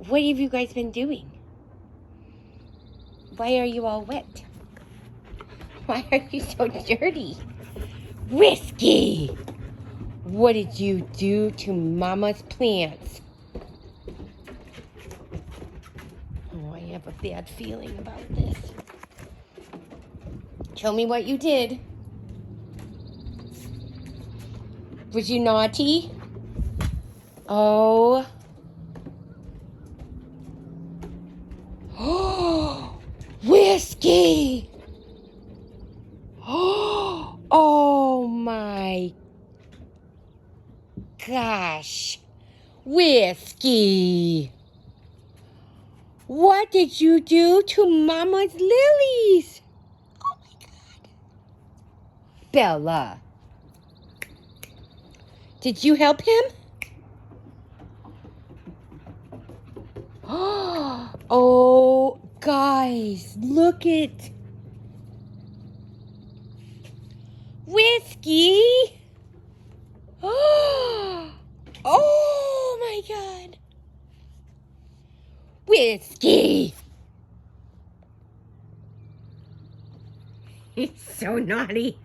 What have you guys been doing? Why are you all wet? Why are you so dirty? Whiskey! What did you do to Mama's plants? Oh, I have a bad feeling about this. Tell me what you did. Was you naughty? Oh. Oh, Whiskey! Oh my gosh. Whiskey! What did you do to Mama's lilies? Oh my God. Bella. Did you help him? Oh, guys, look it. Whiskey. Oh my God. Whiskey. He's so naughty.